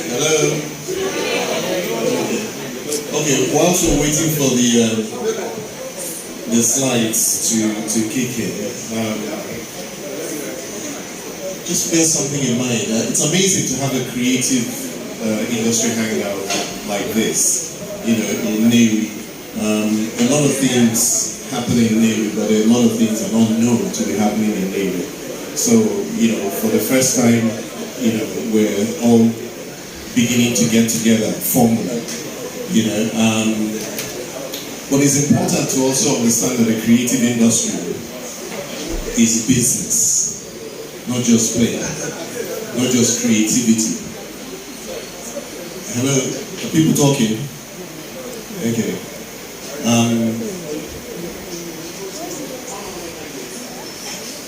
Hello. Okay, whilst we're waiting for the slides to kick in, just bear something in mind. It's amazing to have a creative industry hangout like this, in Nnewi. A lot of things happen in Nnewi, but a lot of things are not known to be happening in Nnewi. So, for the first time, we're all beginning to get together formally, But it's important to also understand that the creative industry is business, not just play, not just creativity. Hello, are people talking? Okay.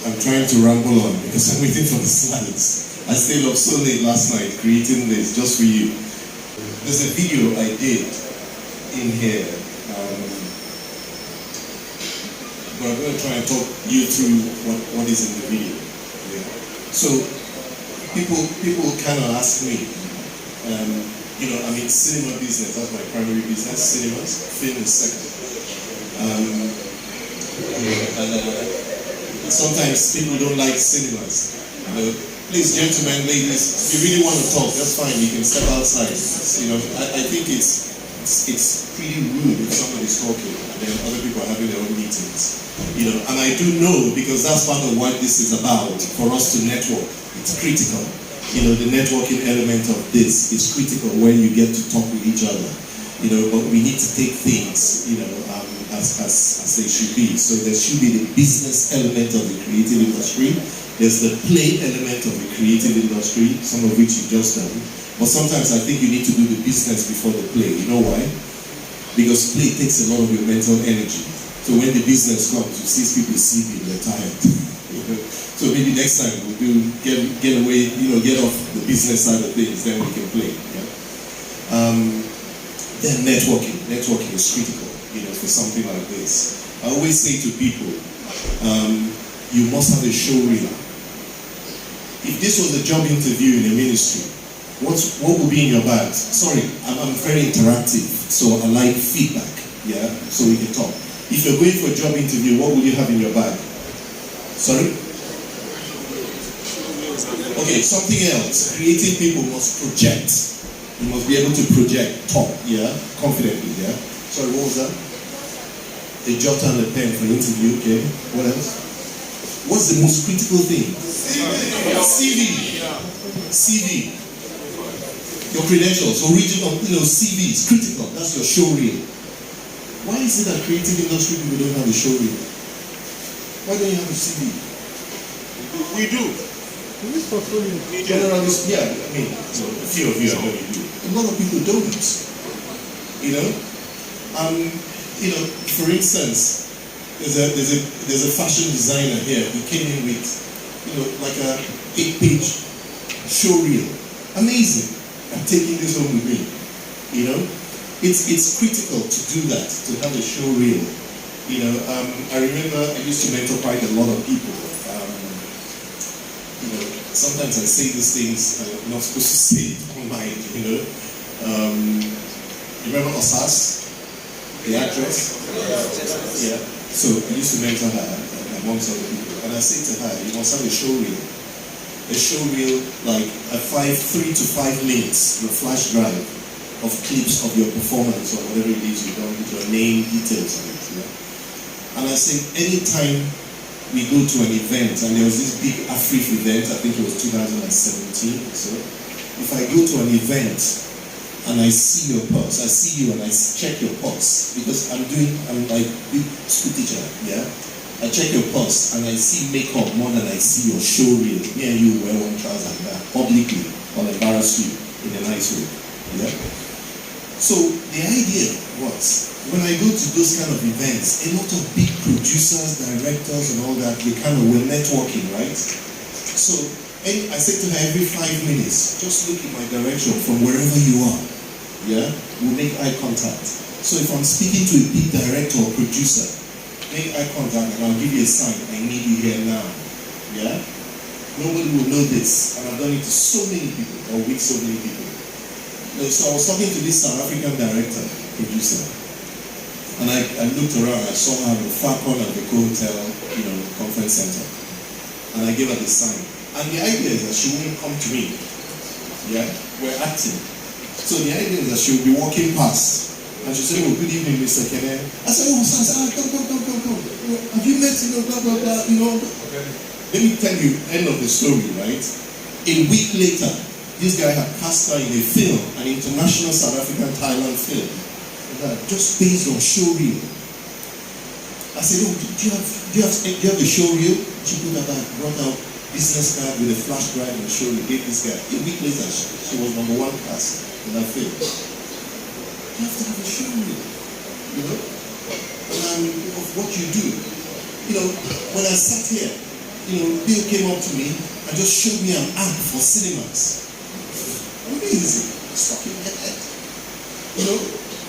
I'm trying to ramble on because I'm waiting for the slides. I stayed up so late last night creating this just for you. There's a video I did in here. But I'm going to try and talk you through what is in the video. Yeah. So people kind of ask me, I'm in cinema business. That's my primary business. Cinemas, film is second. Sometimes people don't like cinemas. Please, gentlemen, ladies, if you really want to talk, that's fine. You can step outside. I think it's pretty rude if somebody's talking and then other people are having their own meetings. And I do know, because that's part of what this is about, for us to network. It's critical. The networking element of this is critical when you get to talk with each other. But we need to take things, as they should be. So there should be the business element of the creative industry. There's the play element of the creative industry, some of which you've just done. But sometimes I think you need to do the business before the play. You know why? Because play takes a lot of your mental energy. So when the business comes, you see people sleeping, they're tired. So maybe next time we'll do get away, get off the business side of things, then we can play. Yeah? Then networking. Networking is critical, for something like this. I always say to people, you must have a show reel. If this was a job interview in a ministry, what would be in your bag? Sorry, I'm very interactive, so I like feedback, yeah, so we can talk. If you're going for a job interview, what would you have in your bag? Sorry? Okay, something else. Creative people must project. You must be able to project, talk, yeah, confidently, yeah. Sorry, what was that? A jotter and a pen for an interview, okay. What else? What's the most critical thing? CV. Your credentials, original, CV is critical. That's your show reel. Why is it that creative industry people don't have a show reel? Why don't you have a CV? We do. Generally, yeah, a few of you I know you do. A lot of people don't. For instance, there's a fashion designer here who came in with, like a 8-page show reel. Amazing. I'm taking this home with me. It's critical to do that, to have a show reel. I remember I used to mentor quite a lot of people. Sometimes I say these things I'm not supposed to say online, remember Osas, the actress? Yeah. So I used to mentor her amongst other people. And I say to her, you must have a show reel. A show reel like a 3 to 5 minutes, your flash drive of clips of your performance or whatever it is you've done with your name, details on it. Yeah? And I say, anytime we go to an event, and there was this big Afrif event, I think it was 2017 or so. If I go to an event and I see your pulse, I see you and I check your pulse, because I'm like big school teacher, yeah? I check your pulse and I see makeup more than I see your show reel. Me and you wear one trouser like that, publicly, I'll embarrass you in a nice way, yeah? So the idea was, when I go to those kind of events, a lot of big producers, directors and all that, we're networking, right? So I say to her every 5 minutes, just look in my direction from wherever you are, yeah? We'll make eye contact. So if I'm speaking to a big director or producer, make eye contact and I'll give you a sign, I need you here now, yeah? Nobody will know this, and I've done it to so many people, or with so many people. So I was talking to this South African director, producer, and I looked around, I saw her at the far corner of the hotel, conference center. And I gave her the sign. And the idea is that she wouldn't come to me. Yeah? We're acting. So the idea is that she would be walking past. And she said, "Oh, good evening, Mr. Kene." I said, "Oh, sir, come. Have you met, blah, blah, blah, Okay. Let me tell you, end of the story, right? A week later, this guy had cast her in a film, an international South African Thailand film, just based on showreel. I said, "Oh, do you have the showreel?" She put her back, brought out business card with a flash drive and showreel, gave this guy. A week later, she was number one cast in that film. You have to have a showreel, of what you do. When I sat here, Bill came up to me and just showed me an app for cinemas. Amazing. Stuck in my head.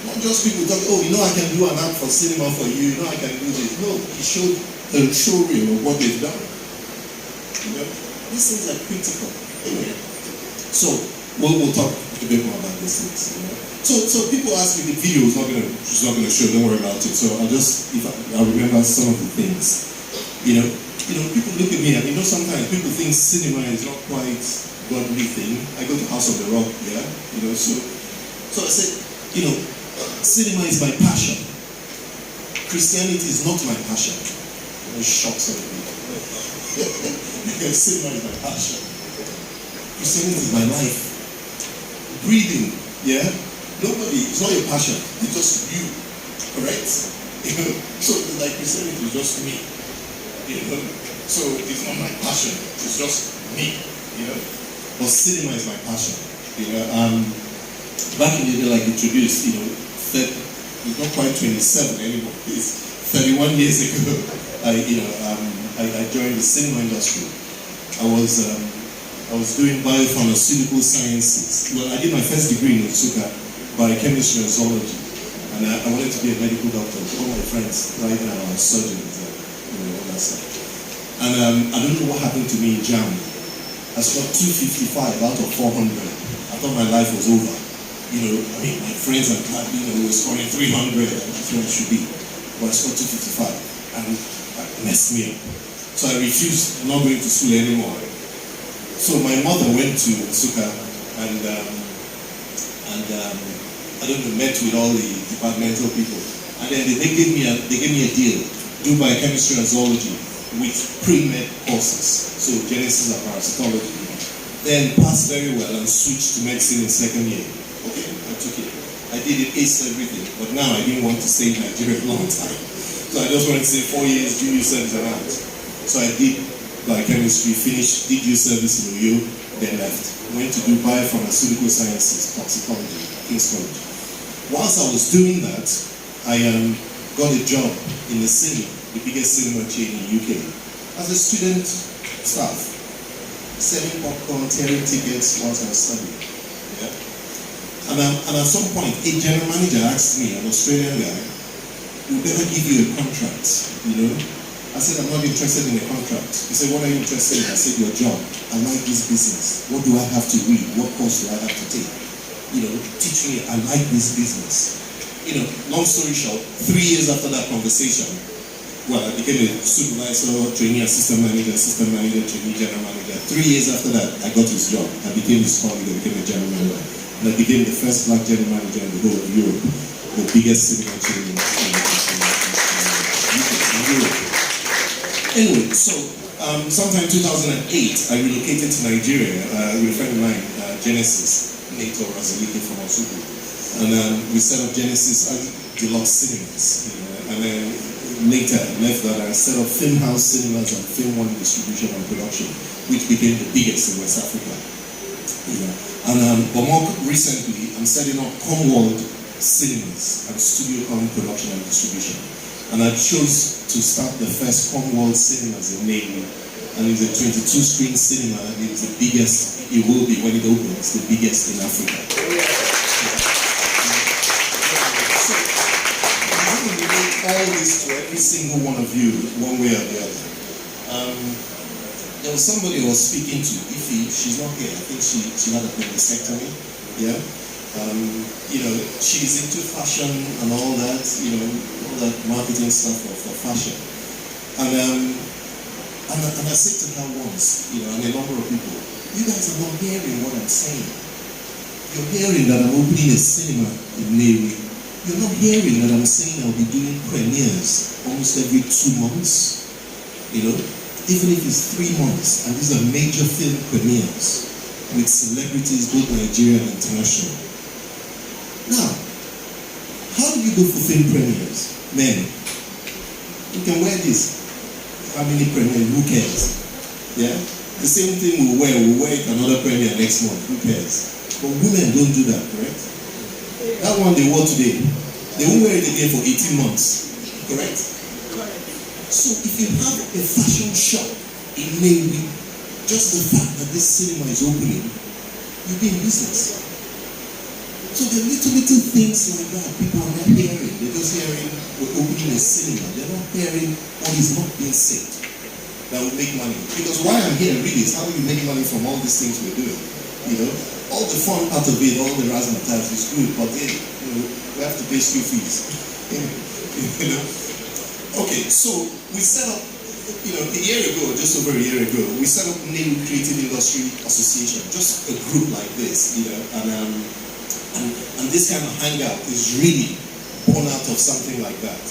Not just people talk, "Oh, I can do an app for cinema for you, I can do this." No, he showed a showreel of what they've done. These things are critical. Anyway, so we'll talk a bit more about these things. So people ask me, the video is not gonna show, don't worry about it. So I'll remember some of the things. People look at me and sometimes people think cinema is not quite godly thing. I go to House of the Rock, yeah? So I said, cinema is my passion. Christianity is not my passion. It shocks everybody. Cinema is my passion. Christianity is my life. Breathing, yeah? It's not your passion, it's just you. Correct? So like Christianity is just me. So it's not my passion, it's just me. But cinema is my passion. Back in the day, like introduced, it's not quite 27 anymore. It's 31 years ago. I joined the cinema industry. I was doing biopharmaceutical sciences. Well, I did my first degree in Otsuka, biochemistry and zoology, and I wanted to be a medical doctor. All my friends right now are surgeons, all that stuff. And I don't know what happened to me in JAM. I scored 255 out of 400. I thought my life was over. My friends and were scoring 300, and that's where I should be. But I scored 255, and that messed me up. So I refused, not going to school anymore. So my mother went to Suka and I don't know, met with all the departmental people. And then they gave me a deal, do biochemistry and zoology with pre-med courses. So Genesis and parasitology. Then passed very well and switched to medicine in second year. Okay, I took it. I did it, aced everything, but now I didn't want to stay in Nigeria a long time. So I just wanted to say 4 years, do youth service and out. So I did biochemistry, finished, did youth service in Uyo, then left. Went to do biopharmaceutical sciences, toxicology, King's College. Whilst I was doing that, I got a job in the cinema, the biggest cinema chain in the UK, as a student staff, selling popcorn, tearing tickets whilst I was studying. Yeah? And at some point, a general manager asked me, an Australian guy, "We better give you a contract, I said, "I'm not interested in a contract." He said, "What are you interested in?" I said, "Your job. I like this business. What do I have to read? What course do I have to take? Teach me. I like this business." Long story short, 3 years after that conversation, well, I became a supervisor, trainee, assistant manager, trainee, general manager. 3 years after that, I got his job. I became his colleague. I became a general manager. And I became the first black general manager in the whole of Europe, the biggest cinema chain in Europe. Anyway, so sometime in 2008, I relocated to Nigeria with a friend of mine, Genesis, Nato Razaliki from Osugu. And we set up Genesis Deluxe Cinemas. And then later, left that and set up Film House Cinemas and Film One Distribution and Production, which became the biggest in West Africa. But more recently, I'm setting up Comworld Cinemas and Studio Production and Distribution. And I chose to start the first Comworld Cinemas in Nnewi. And it's a 22-screen cinema, and it's the biggest, it will be when it opens, the biggest in Africa. So, I'm going to relate all this to every single one of you, one way or the other. There was somebody I was speaking to, Ify, she's not here, I think she had a appendectomy, yeah? She's into fashion and all that, all that marketing stuff for fashion. And I said to her once, and a number of people, you guys are not hearing what I'm saying. You're hearing that I'm opening a cinema in Nnewi. You're not hearing that I'm saying I'll be doing premieres almost every 2 months. Even if it's 3 months, and these are major film premieres with celebrities, both Nigerian and international. Now, how do you go for film premieres? Men, you can wear this. How many premieres? Who cares? Yeah? The same thing we'll wear it another premiere next month. Who cares? But women don't do that, correct? That one they wore today, they won't wear it again for 18 months. Correct? So if you have a fashion shop in Nnewi, just the fact that this cinema is opening, you'll be in business. So the little things like that, people are not hearing. They're just hearing we're opening a cinema. They're not hearing what is not being said that will make money. Because why I'm here really is how do you make money from all these things we're doing? All the fun part of it, all the razzmatazz is good, but we have to pay school fees. Okay, so we set up, a year ago, just over a year ago, we set up Nnewi Creative Industry Association, just a group like this, and this kind of hangout is really born out of something like that,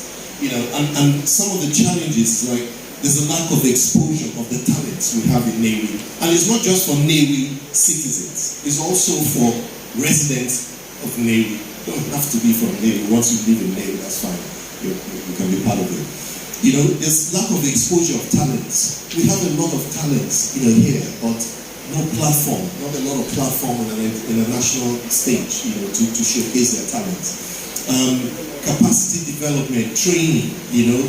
and some of the challenges, like there's a lack of exposure of the talents we have in Nnewi, and it's not just for Nnewi citizens, it's also for residents of Nnewi. You don't have to be from Nnewi. Once you live in Nnewi, that's fine. You can be part of it. There's lack of exposure of talents. We have a lot of talents, here, but no platform, not a lot of platform in a national stage, to showcase their talents. Capacity development, training,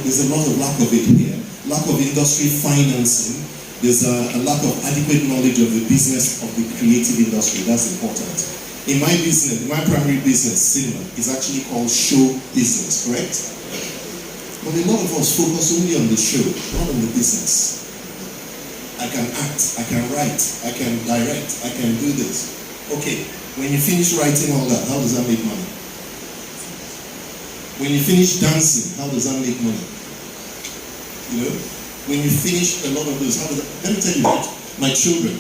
there's a lot of lack of it here. Lack of industry financing. There's a lack of adequate knowledge of the business of the creative industry. That's important. In my business, my primary business, cinema, is actually called show business, correct? But a lot of us focus only on the show, not on the business. I can act, I can write, I can direct, I can do this. Okay, when you finish writing all that, how does that make money? When you finish dancing, how does that make money? When you finish a lot of those, how does that, let me tell you what, my children,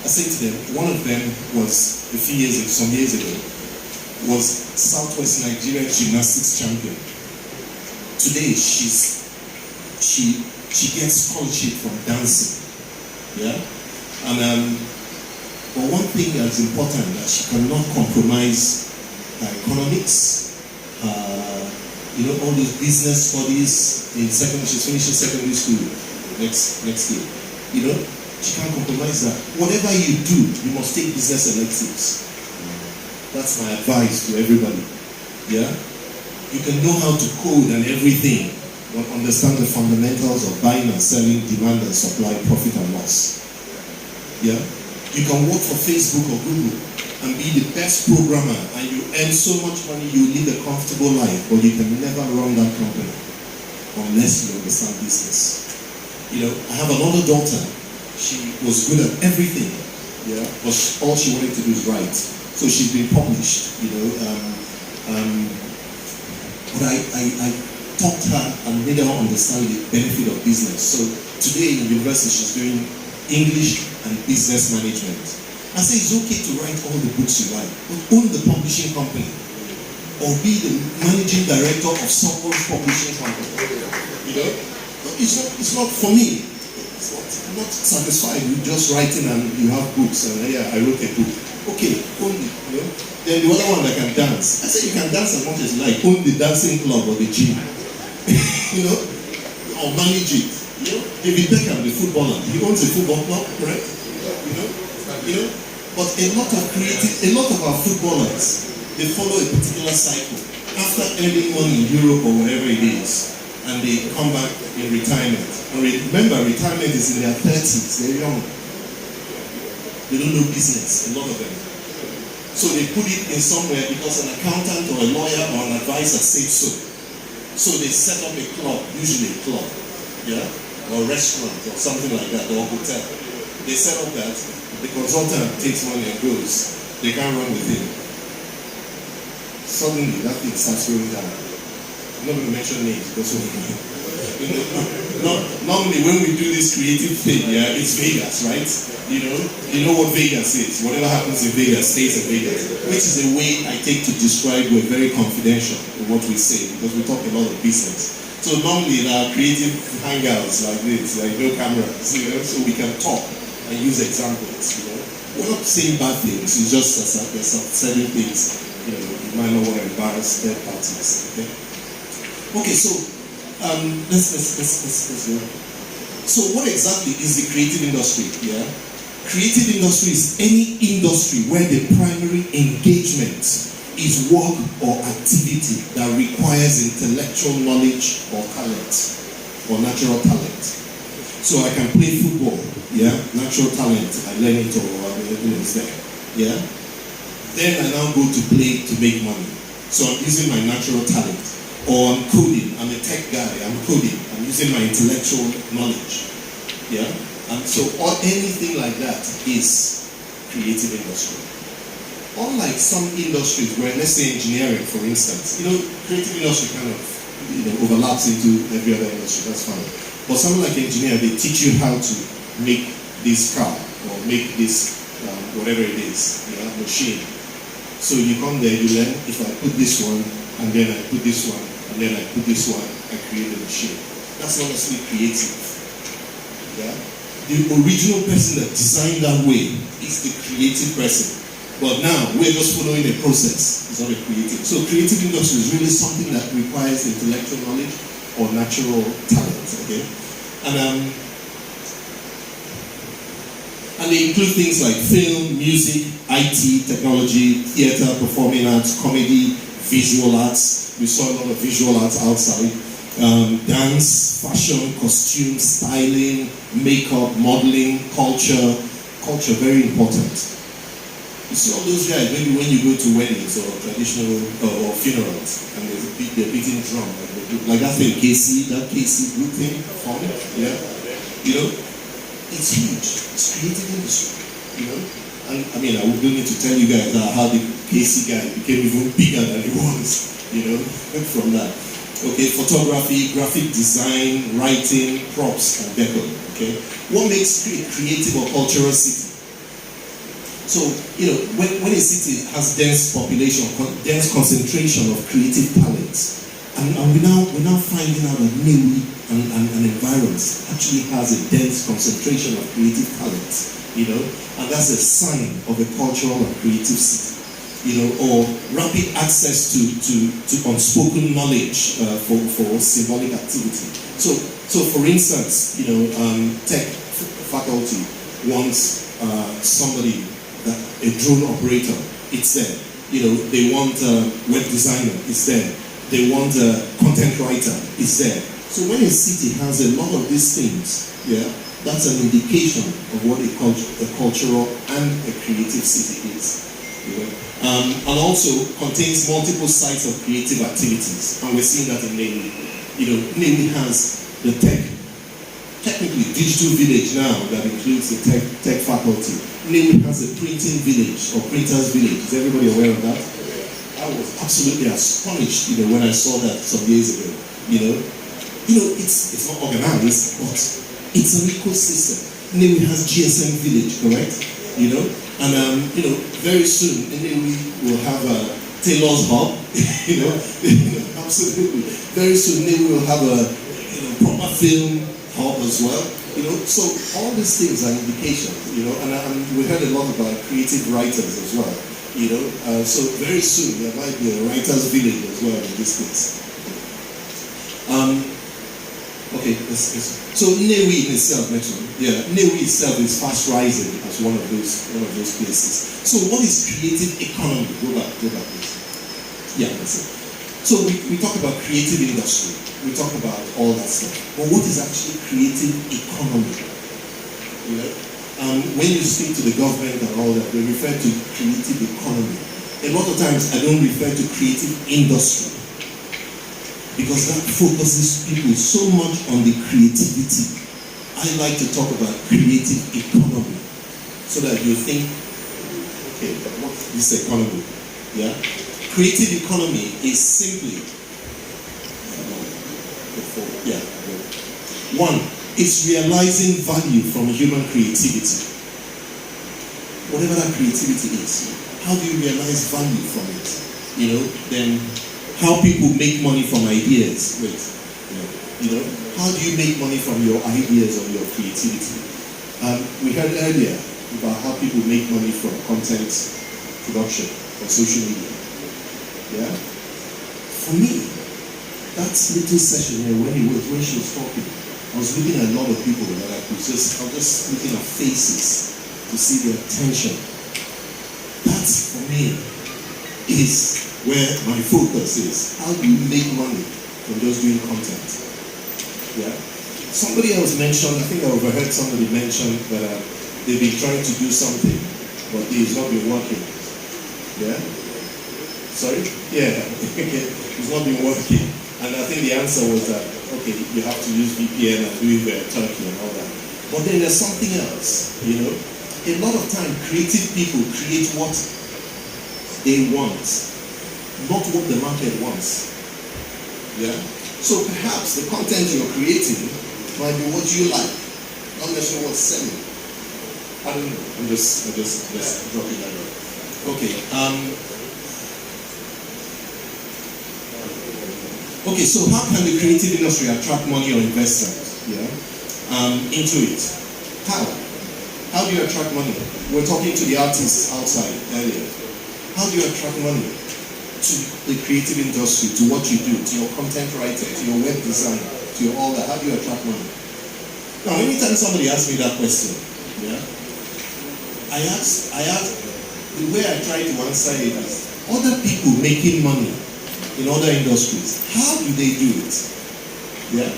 I say to them, one of them was some years ago, was Southwest Nigerian gymnastics champion. Today she gets scholarship from dancing. Yeah? And but one thing that's important, that she cannot compromise her economics, all those business studies in she's finishing secondary school next year. She can't compromise that. Whatever you do, you must take business electives. That's my advice to everybody. Yeah? You can know how to code and everything, but understand the fundamentals of buying and selling, demand and supply, profit and loss. Yeah? You can work for Facebook or Google and be the best programmer, and you earn so much money, you live a comfortable life, but you can never run that company unless you understand business. I have another daughter. She was good at everything, but all she wanted to do is write. So she's been published, but I taught her and made her understand the benefit of business. So today in university, she's doing English and business management. I say it's okay to write all the books you like, but own the publishing company, or be the managing director of someone's publishing company. It's not for me. I'm not satisfied with just writing and you have books and I wrote a book. Okay, only, Then the other one that can dance. I say you can dance as much as you like. Own the dancing club or the gym. Or manage it. David Beckham, the footballer, he owns a football club, correct? But a lot of our footballers, they follow a particular cycle. After earning money in Europe or wherever it is, and they come back in retirement. And remember, retirement is in their 30s, they're young. They don't know business, a lot of them. So they put it in somewhere because an accountant or a lawyer or an advisor said so. So they set up a club, usually a club, or a restaurant or something like that, or a hotel. They set up that, The consultant takes money and goes. They can't run with it. Suddenly, that thing starts going down. I'm not going to mention names because normally when we do this creative thing, yeah, it's Vegas, right? You know what Vegas is. Whatever happens in Vegas stays in Vegas, which is a way I take to describe we're very confidential in what we say because we talk a lot of business. So normally in our creative hangouts like this, like no cameras, so we can talk and use examples. We're not saying bad things. It's just that there's some certain things you might not want to embarrass third parties. Okay, so let's go. So what exactly is the creative industry? Yeah, creative industry is any industry where the primary engagement is work or activity that requires intellectual knowledge or talent or natural talent. So I can play football, yeah, natural talent, I learn it or it's there, yeah. Then I now go to play to make money. So I'm using my natural talent. Or I'm coding, I'm a tech guy, I'm coding, I'm using my intellectual knowledge, yeah. And so anything like that is creative industry. Unlike some industries where, let's say engineering, for instance, creative industry kind of overlaps into every other industry, that's fine. But something like engineering, they teach you how to make this car or make this whatever it is, machine. So you come there, you learn, if I put this one, and then I put this one, and then I put this one, I create a machine. That's not necessarily creative. Yeah? The original person that designed that way is the creative person. But now, we're just following a process. It's not a creative. So creative industry is really something that requires intellectual knowledge or natural talent, okay? And they include things like film, music, IT, technology, theater, performing arts, comedy, visual arts. We saw a lot of visual arts outside. Dance, fashion, costume, styling, makeup, modeling, culture, very important. You see all those guys, maybe when you go to weddings or traditional or funerals, and they're beating drum, like that thing, that KC group thing, yeah, it's huge. It's creative industry, And I mean, I don't need to tell you guys how the KC guy became even bigger than he was, from that. Okay, photography, graphic design, writing, props, and decor. Okay, what makes creative or cultural city? So, when a city has dense population, dense concentration of creative talents, and we're now finding out that Nnewi and environs actually has a dense concentration of creative talents, and that's a sign of a cultural and creative city, or rapid access to unspoken knowledge for symbolic activity. So for instance, tech faculty wants somebody, a drone operator, it's there. They want a web designer, it's there. They want a content writer, it's there. So when a city has a lot of these things, yeah, that's an indication of what a cultural and a creative city is. And also contains multiple sites of creative activities, and we're seeing that in Nnewi. Nnewi has the technically digital village now that includes the tech faculty. Nnewi has a printing village or printers village. Is everybody aware of that? I was absolutely astonished, when I saw that some years ago. It's not organized, but it's an ecosystem. Nnewi has GSM village, correct? And very soon Nnewi will have a tailor's hub. Absolutely. Very soon Nnewi will have a proper film hub as well. So all these things are indications. And we heard a lot about creative writers as well. So very soon there might be a writer's village as well in this place. Okay, so Nnewi in itself, next one. Yeah, Nnewi itself is fast rising as one of those places. So what is creative economy? Go back, please. Yeah, that's it. So we talk about creative industry. We talk about all that stuff. But what is actually creative economy? When you speak to the government and all that, they refer to creative economy. A lot of times I don't refer to creative industry, because that focuses people so much on the creativity. I like to talk about creative economy. so that you think, okay, what is this economy? Yeah? Creative economy is simply, one, it's realizing value from human creativity. Whatever that creativity is, how do you realize value from it? Then how people make money from ideas. How do you make money from your ideas or your creativity? We heard earlier about how people make money from content production on social media. Yeah? For me, that little session here when she was talking, I was looking at a lot of people that I was just looking at faces to see their attention. That for me is where my focus is. How do you make money from just doing content? Yeah. Somebody else mentioned, I think I overheard somebody mention that they've been trying to do something, but it's not been working. Yeah? Sorry? Yeah. It's not been working. And I think the answer was that, okay, you have to use VPN and do it Turkey and all that. But then there's something else, A lot of time, creative people create what they want, not what the market wants. Yeah? So perhaps the content you're creating might be what you like, not necessarily what's selling. I don't know. I'm just dropping that out. Okay. Okay, so how can the creative industry attract money or investment into it? How? How do you attract money? We're talking to the artists outside earlier. How do you attract money to the creative industry, to what you do, to your content writer, to your web design, to your all that? How do you attract money? Now, anytime somebody asks me that question, I ask, the way I try to answer it is, other people making money in other industries, how do they do it? Yeah?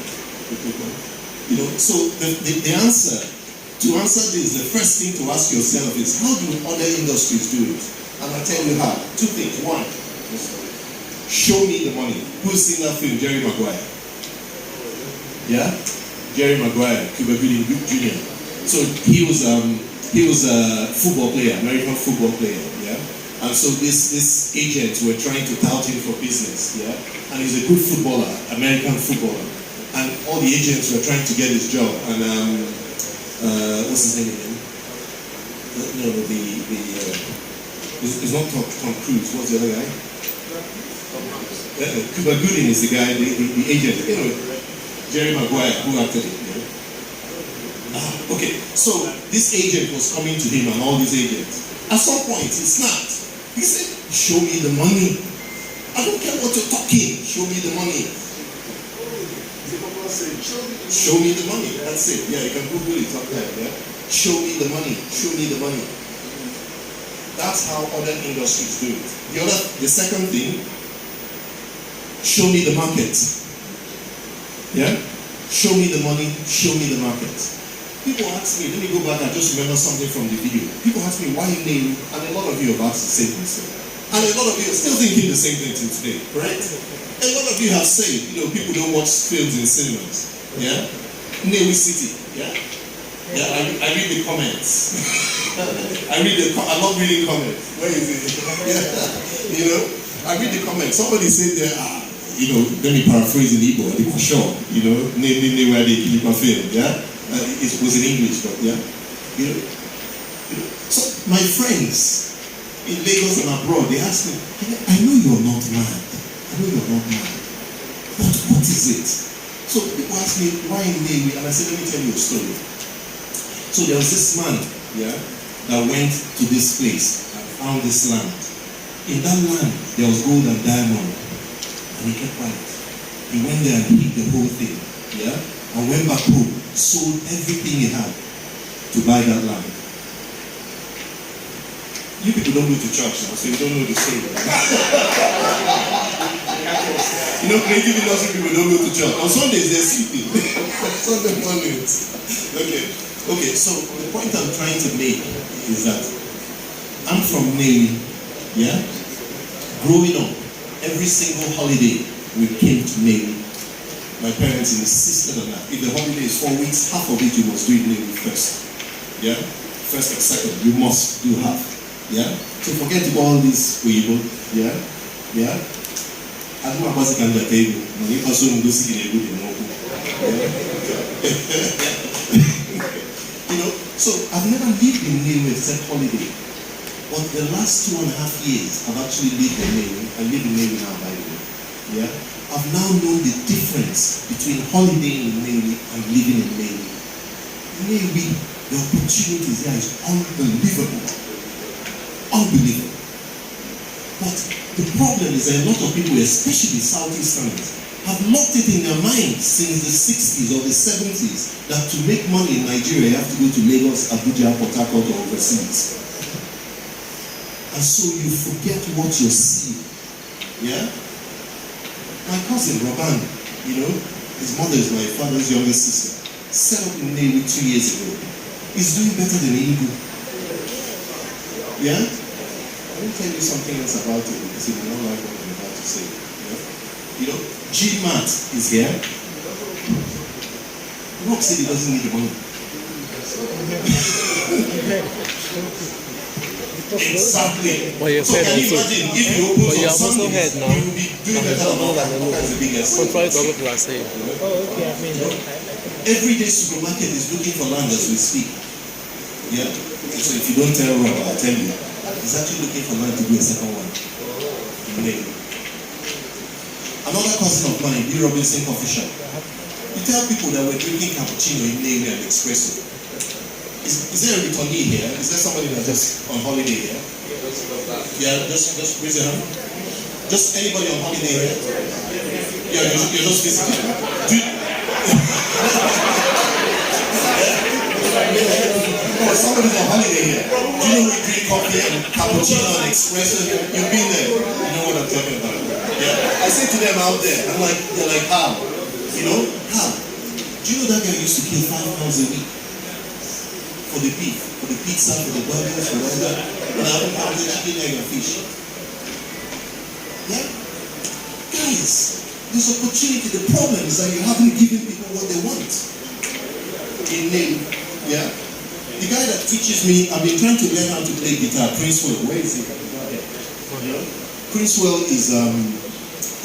So the answer, to answer this, the first thing to ask yourself is, how do other industries do it? And I'll tell you how. Two things. One, show me the money. Who's seen that film, Jerry Maguire? Yeah? Jerry Maguire, Cuba Gooding Jr. So he was a football player, American football player, yeah? And so this agents were trying to tout him for business, yeah? And he's a good footballer, American footballer. And all the agents were trying to get his job. And what's his name again? No, it's not Tom Cruise. What's the other guy? Cuba Gooding is the guy, the agent. Anyway, Jerry Maguire, who acted it. Yeah? Okay, so this agent was coming to him and all these agents. At some point, he snapped. He said, show me the money. I don't care what you're talking. Show me the money. Show me the money. That's it. Yeah, you can Google it up there. Yeah? Show me the money. Show me the money. That's how other industries do it. The second thing, show me the market. Yeah? Show me the money. Show me the market. People ask me, let me go back and just remember something from the video. People ask me, why Nnewi? And a lot of you have asked the same thing. And a lot of you are still thinking the same thing till today, right? A lot of you have said, people don't watch films in cinemas. Yeah? Nnewi City, yeah? Yeah, I read the comments. I love reading comments. Where is it? Yeah. I read the comments. Somebody said there, let me paraphrase in Igbo, for sure, Nnewi where they keep a film, yeah? It was in English, but yeah. So my friends in Lagos and abroad, they ask me, I know you're not mad. But what is it? So people ask me, why Nnewi? And I said, let me tell you a story. So there was this man, that went to this place and found this land. In that land, there was gold and diamond. And he kept quiet. He went there and hid the whole thing, and went back home, sold everything he had to buy that land. You people don't go to church now, so you don't know the story. Creative industry people don't go to church. On Sundays, they're sleeping. Sunday mornings. Okay, so the point I'm trying to make is that I'm from Nnewi, Growing up, every single holiday we came to Nnewi. My parents insisted on that. If the holiday is 4 weeks, half of it you must do it Nnewi first. Yeah? first and second, you must do half. Yeah? So forget all this Weibo. Yeah? Yeah? I don't know about the kind of table. You also go see in a good You know, so I've never lived in Nnewi except holiday. But the last 2.5 years, I've actually lived in Nnewi. I live in Nnewi now, by the way. Yeah? I've now known the difference between holidaying in Nnewi and living in Nnewi. Nnewi, the opportunities here is unbelievable. Unbelievable. But the problem is that a lot of people, especially Southeasterners, have locked it in their minds since the 60s or the 70s that to make money in Nigeria, you have to go to Lagos, Abuja, Port Harcourt, or overseas. And so you forget what you're seeing. Yeah? My cousin, Roban, you know, his mother is my father's youngest sister, set up in Nnewi 2 years ago. He's doing better than Igbo. Yeah? I will tell you something else about it because you will not like what I'm about to say. You know, GMAT is here. Rock said he doesn't need the money. Exactly. Well, so can you imagine if you open for something, you will be doing better than that's the biggest. Everyday supermarket is looking for land as we speak. Yeah? So if you don't tell Rob, I'll tell you. He's actually looking for land to do a second one. Another cousin of mine, B. Robinson Coffee Shop. You tell people that we're drinking cappuccino in Nnewi and espresso. Is there a returnee here? Is there somebody that's just on holiday here? Yeah, just raise your hand. Just anybody on holiday here? Yeah, you're just visiting. Oh, somebody's on holiday here. Do you know we drink coffee and cappuccino and espresso? You've been there. You know what I'm talking about. Yeah. I say to them out there, they're like, how? You know, how? Do you know that guy used to kill 5 pounds a week? For the beef, for the pizza, for the burgers, for all that. And I don't have the chicken, egg, and fish. Yeah? Guys, there's opportunity. The problem is that you haven't given people what they want. In name. Yeah? The guy that teaches me, I've been trying to learn how to play guitar, Prince Will. Where is he? Yeah? Prince Will is a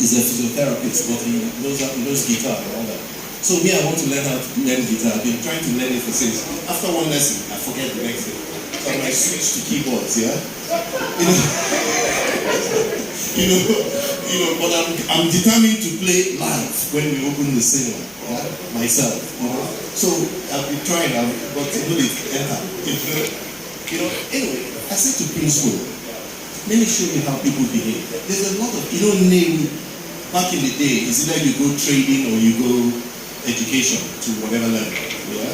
physiotherapist, but he knows guitar and all that. So me, I want to learn how to learn guitar. I've been trying to learn it for since. After one lesson, I forget the next thing. So I might switch to keyboards, yeah? But I'm determined to play live when we open the cinema, yeah? Myself, you know? So I've been trying, but it enter. Anyway, I said to Prince Will, let me show you how people behave. There's a lot of, Nnewi, back in the day, it's either you go trading or you go education to whatever level, yeah?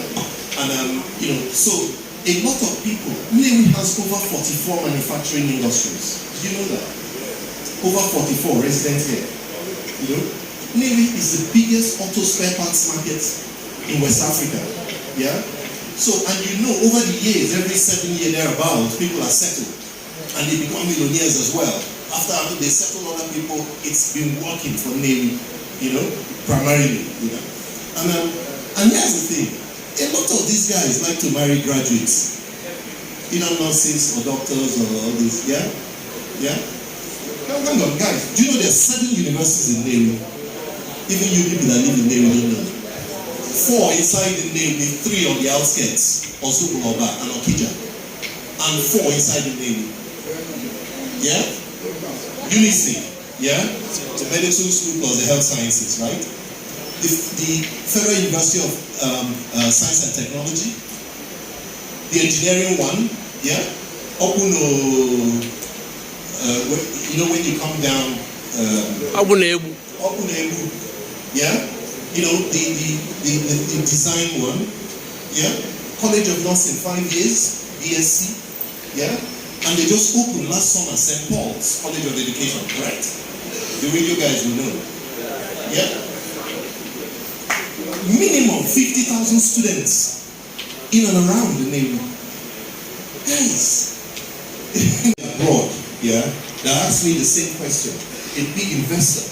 And, so a lot of people, Nnewi has over 44 manufacturing industries. Do you know that? Over 44 residents here. Nnewi is the biggest auto spare parts market in West Africa, yeah? So, and over the years, every 7 years thereabouts, people are settled. And they become millionaires as well. After they settle other people, it's been working for Nnewi, primarily, And here's the thing, a lot of these guys like to marry graduates. Nurses or doctors or all this, yeah? Yeah? Now, hang on, guys, do you know there's 7 universities in Nnewi? Even you people that live in Nnewi don't know. 4 inside the Nnewi, 3 on the outskirts, Ozubuloba and Okija. And 4 inside the Nnewi. Yeah? Unison, yeah? The medical school plus the health sciences, right? The Federal University of Science and Technology, the engineering one, yeah? Okuno, when you come down, Abunebu, yeah? The design one, yeah? College of Nursing, 5 years, BSc, yeah? And they just opened last summer St. Paul's College of Education, correct? The radio guys will know. Yeah? Minimum 50,000 students in and around the Nnewi. Guys, abroad, yeah, that asked me the same question. A big investor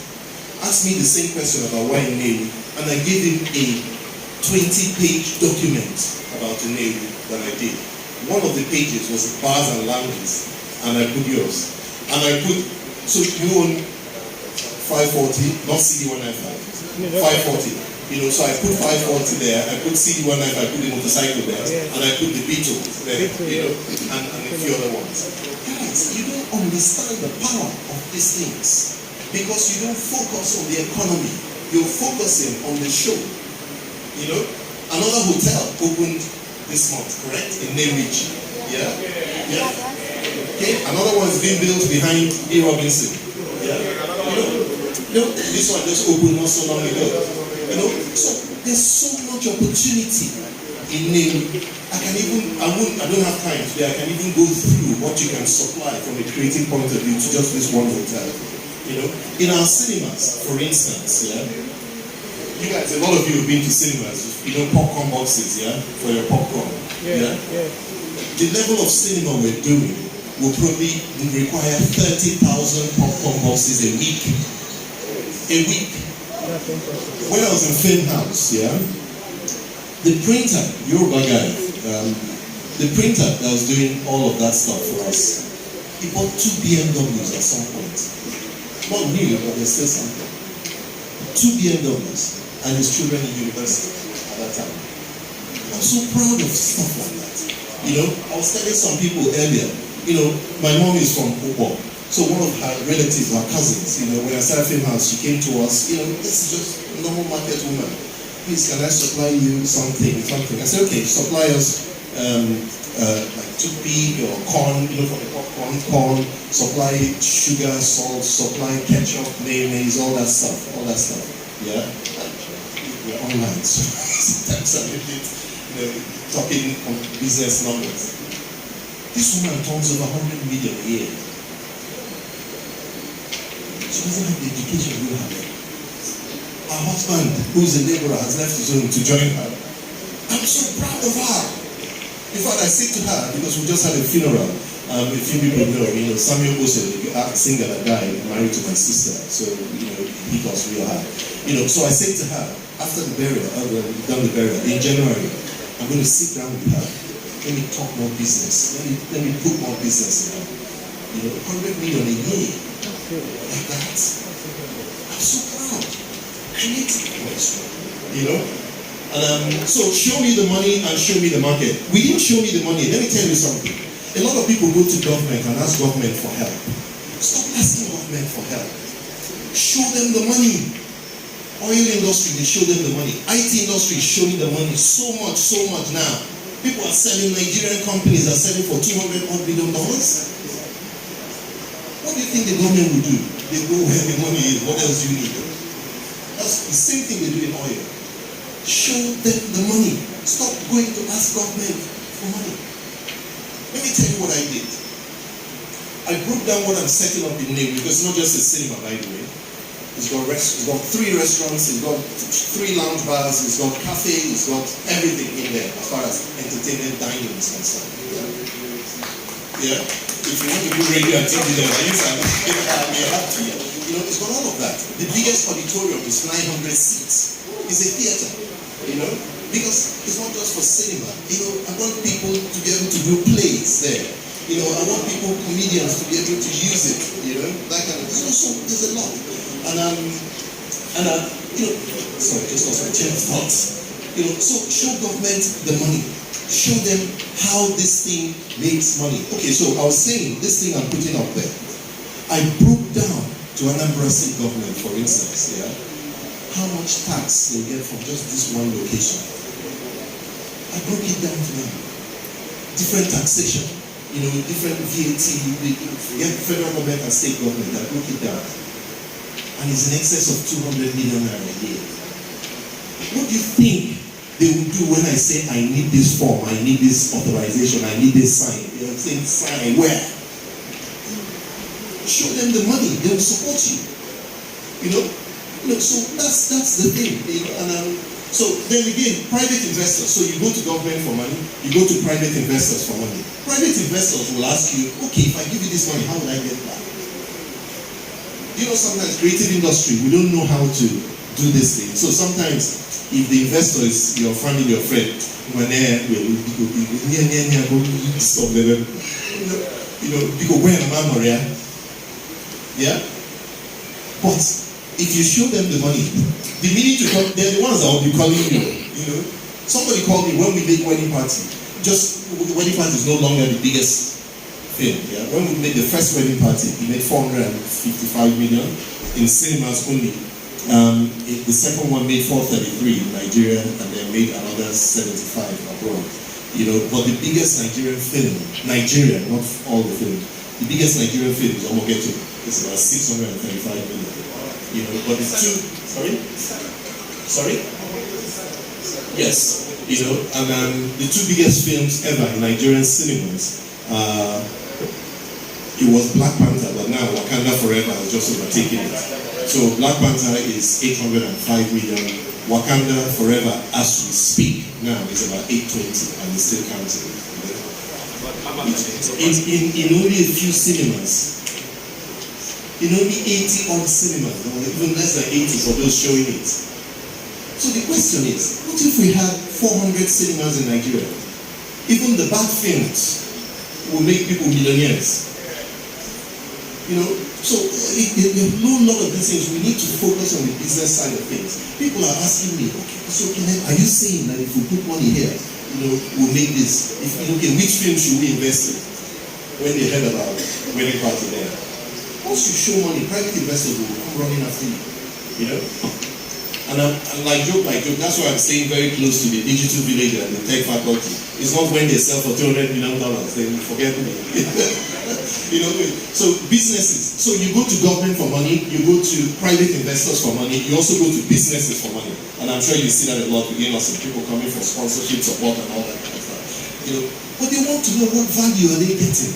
asked me the same question about why Nnewi, and I gave him a 20-page document about the Nnewi that I did. one of the pages was bars and lounges, and I put yours. And I put, so you own 540, not CD195, 540. You know, so I put 540 there, I put CD195, I put the motorcycle there, and I put the Beatles there, you know, and a few other ones. Guys, you don't understand the power of these things because you don't focus on the economy. You're focusing on the show. You know, another hotel opened this month, correct? In Nnewi. Yeah? Yeah? Okay, another one is being built behind E. Robinson. Yeah? You know, this one just opened not so long ago. You know, so there's so much opportunity in Nnewi. I don't have time today. I can even go through what you can supply from a creative point of view to just this one hotel. You know, in our cinemas, for instance, yeah. You guys, a lot of you have been to cinemas. You know, popcorn boxes, yeah, for your popcorn. Yeah. The level of cinema we're doing will probably require 30,000 popcorn boxes a week. A week. When I was in Film House, yeah, the printer, Yoruba guy, the printer that was doing all of that stuff for us, he bought 2 BMWs at some point. Not new, but there's still something. 2 BMWs and his children in university at that time. I'm so proud of stuff like that. You know, I was telling some people earlier, you know, my mom is from Obo. So one of her relatives, her cousins, you know, when I started Film House, she came to us, you know, this is just a normal market woman. Please, can I supply you something? I said, okay, supply us like toothpick or corn, you know, for the popcorn, corn, supply sugar, salt, supply ketchup, mayonnaise, all that stuff. Yeah? We're online, so sometimes I'm a bit, you know, talking on business numbers. This woman turns over 100 million a year. She doesn't have the education we have. Her husband, who is a laborer, has left his home to join her. I'm so proud of her. In fact, I say to her, because we just had a funeral, a few people know, you know, Samuel Ose, a singer that died, married to my sister, so, you know, he was real hard. You know, so I say to her, after the burial, we've done the burial, in January, I'm going to sit down with her. Let me talk more business. Let me put more business in her. You know, 100 million a year. Like that. I'm so proud. Creative. You know? So show me the money and show me the market. We didn't show me the money. Let me tell you something. A lot of people go to government and ask government for help. Stop asking government for help. Show them the money. Oil industry, they show them the money. IT industry is showing the money so much now. People are selling, Nigerian companies are selling for $200 billion. What do you think the government will do? They go where the money is. What else do you need? That's the same thing they do in oil. Show them the money. Stop going to ask government for money. Let me tell you what I did. I broke down what I'm setting up in Nnewi, because it's not just a cinema, by the way. It's got 3 restaurants, it's got 3 lounge bars, it's got cafe, it's got everything in there as far as entertainment, dining is concerned. Yeah? If you want to do radio and TV there, you have to. You know, it's got all of that. The biggest auditorium is 900 seats. It's a theater, you know, because it's not just for cinema. You know, I want people to be able to do plays there. You know, I want comedians to be able to use it, you know, that kind of thing. So there's a lot. You know, sorry, just lost my chain of thought. You know, so show government the money. Show them how this thing makes money. Okay, so I was saying, this thing I'm putting up there, I broke down to Anambra state government, for instance, yeah, how much tax they get from just this one location. I broke it down to them. Different taxation, you know, different VAT, federal government and state government. I broke it down. And it's in excess of 200 million naira a year. What do you think they will do when I say I need this form, I need this authorization, I need this sign? You know, saying sign where? Show them the money, they will support you. You know, so that's the thing. You know, and so then again, private investors. So you go to government for money, you go to private investors for money. Private investors will ask you, okay, if I give you this money, how will I get back? You know, sometimes creative industry, we don't know how to do this thing. So sometimes, if the investor is your family, your friend, when they will stop them, because when I'm Maria, yeah. But if you show them the money, the minute you come, they're the ones that will be calling you. Somebody called me when we made wedding party. Just wedding party is no longer the biggest film. Yeah, when we made the first wedding party, we made 455 million in cinemas only. The second one made 433 in Nigeria, and then made another 75 abroad. But the biggest Nigerian film, not all the film, the biggest Nigerian film is Omogeto. It's about 635 million. But the two, sorry? Yes, and the two biggest films ever in Nigerian cinemas, it was Black Panther, but now Wakanda Forever has just overtaken it. So Black Panther is 805 million. Wakanda Forever, as we speak now, is about 820, and it's still counting. In only a few cinemas, in only 80 odd cinemas, or even less than 80 for those showing it. So the question is, what if we had 400 cinemas in Nigeria? Even the bad films will make people millionaires. So a whole lot of these things, we need to focus on the business side of things. People are asking me, okay, so are you saying that if we put money here, we'll make this? Which film should we invest in? When they heard about wedding party there. Once you show money, private investors will come running after you. And like joke, that's why I'm staying very close to the digital village and the tech faculty. It's not when they sell for $200 million, they will forget me. So businesses. So you go to government for money, you go to private investors for money, you also go to businesses for money. And I'm sure you see that a lot within us, and people coming for sponsorship, support, and all that kind of stuff. But they want to know what value are they getting.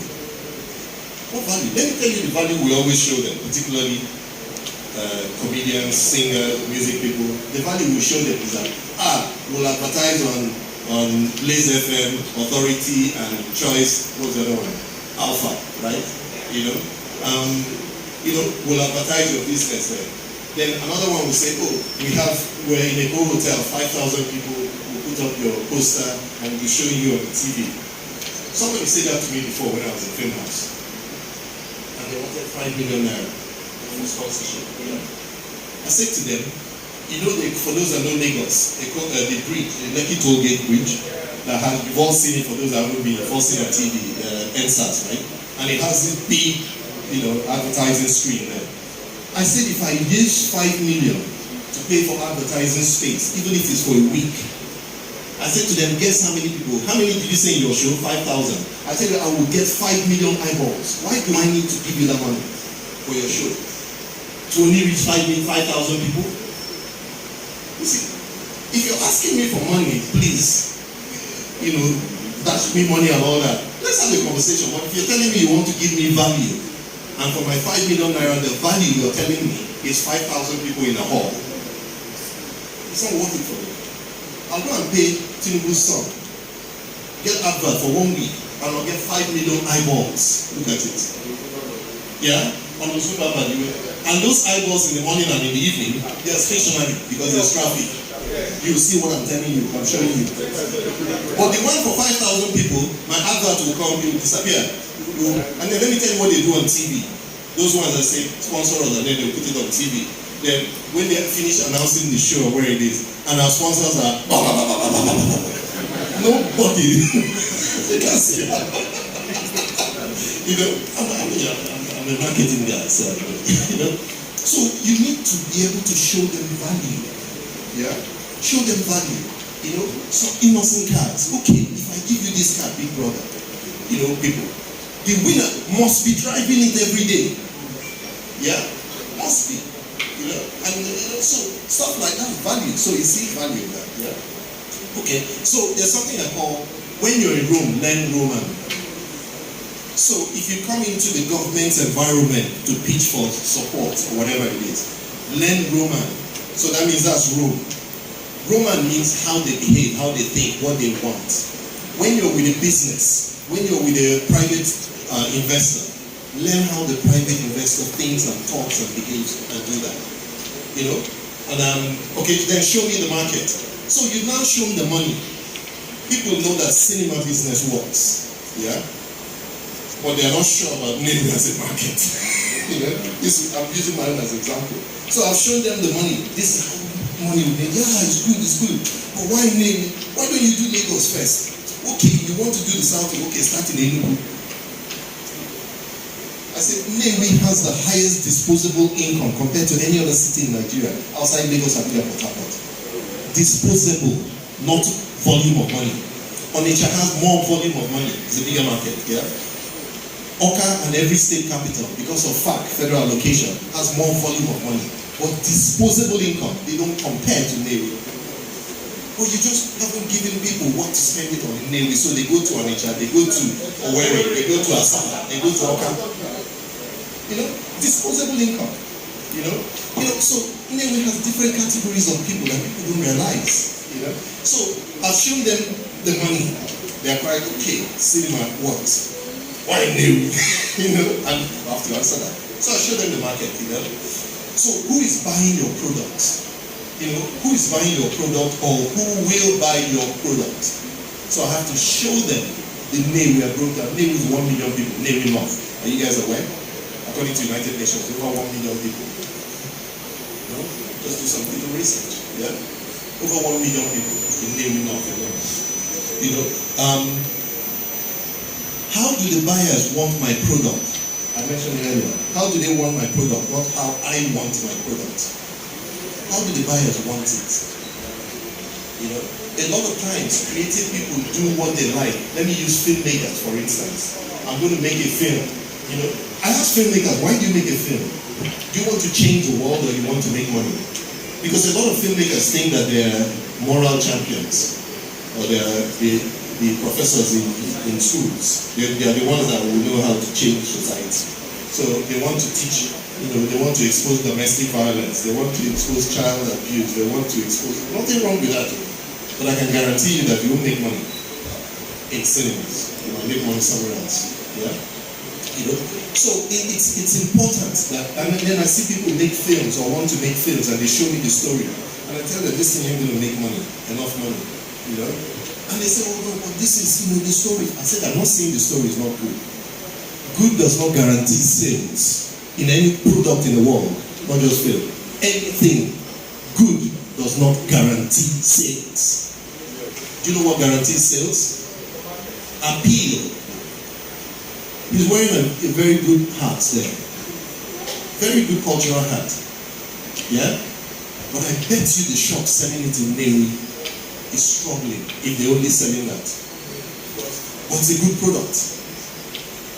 What value? Let me tell you the value we always show them, particularly comedians, singers, music people. The value we show them is that we'll advertise on Blaze FM, Authority, and Choice. What's the other one? Alpha, right? We'll advertise your business there. Then another one will say, we're in a Go hotel, 5,000 people. We'll put up your poster and we'll show you on the TV. Somebody said that to me before when I was in Film House. They wanted 5 million naira for sponsorship. I said to them, for those that know Lagos, they call the bridge, the Lekki Toll Gate Bridge, that has, you've all seen it for those that haven't been, you've all seen on TV, NSAS, right? And it has this big, advertising screen there. I said, if I use 5 million to pay for advertising space, even if it's for a week, I said to them, guess how many people? How many did you say in your show? 5,000. I said, I will get 5 million eyeballs. Why do I need to give you that money for your show? To only reach 5,000 people? You see, if you're asking me for money, please, dash me money and all that. Let's have a conversation. But if you're telling me you want to give me value, and for my 5 million naira, the value you're telling me is 5,000 people in a hall, it's not worth it for me. I'll go and pay Tinubu's son, get advert for 1 week, and I'll get 5 million eyeballs. Look at it. Yeah? On the super value. And those eyeballs in the morning and in the evening, they are stationary because there's traffic. You see what I'm telling you, I'm showing you. But the one for 5,000 people, my advert will come, it will disappear. And then let me tell you what they do on TV. Those ones that say sponsor us and then they'll put it on TV. Then when they finish announcing the show or where it is, and our sponsors are nobody. They can't see that. I'm a marketing guy, so so you need to be able to show them value. Yeah? Show them value. Some innocent cards. Okay, if I give you this card, big brother, people. The winner must be driving it every day. Yeah? Must be. So stuff like that, value. So you see value in that. Yeah? Okay, so there's something I call, when you're in Rome, learn Roman. So if you come into the government environment to pitch for support or whatever it is, learn Roman. So that means that's Rome. Roman means how they behave, how they think, what they want. When you're with a business, when you're with a private investor, learn how the private investor thinks and talks and behaves and do that. And okay, then show me the market. So you've now shown the money. People know that cinema business works, yeah, but they are not sure about Nnewi as a market. I'm using my own as an example. So I've shown them the money. This is how money we make. Yeah, it's good. But why Nnewi? Why don't you do Lagos first? Okay, you want to do the South? Okay, start in Enugu. I said Nnewi has the highest disposable income compared to any other city in Nigeria outside Lagos and Port Harcourt. Disposable, not volume of money. Onitsha has more volume of money. It's a bigger market, yeah? Oka and every state capital, because of FAC, federal allocation, has more volume of money. But disposable income, they don't compare to Nnewi. But you just haven't given people what to spend it on in Nnewi, so they go to Onitsha, they go to Owerri, they go to Asaba, they go to Oka. Disposable income. So Nnewi has different categories of people that people don't realize. So I've shown them the money. They're quite okay. Cinema works. Why Nnewi? And I have to answer that. So I show them the market. So who is buying your product? Who is buying your product, or who will buy your product? So I have to show them the Nnewi I broke down. Nnewi is 1 million people. Nnewi North. Are you guys aware? According to United Nations, over 1 million people. Just do some little research. Yeah, over 1 million people in Nnewi North alone. How do the buyers want my product? I mentioned earlier. How do they want my product? Not how I want my product. How do the buyers want it? A lot of times creative people do what they like. Let me use filmmakers for instance. I'm going to make a film. I ask filmmakers, why do you make a film? Do you want to change the world, or you want to make money? Because a lot of filmmakers think that they're moral champions, or they're the professors in schools. They're the ones that will know how to change society. So they want to teach, they want to expose domestic violence, they want to expose child abuse, they want to expose, nothing wrong with that. But I can guarantee you that you won't make money in cinemas. You might make money somewhere else. Yeah? So it's important that, and then I see people make films or want to make films, and they show me the story, and I tell them this thing ain't going to make money, enough money, and they say, oh no, but this is the story. I said, I'm not saying the story is not good. Good does not guarantee sales in any product in the world, not just film. Anything good does not guarantee sales. Do you know what guarantees sales? Appeal. He's wearing a very good hat there. Very good cultural hat. Yeah? But I bet you the shop selling it in Nnewi is struggling if they're only selling that. But it's a good product.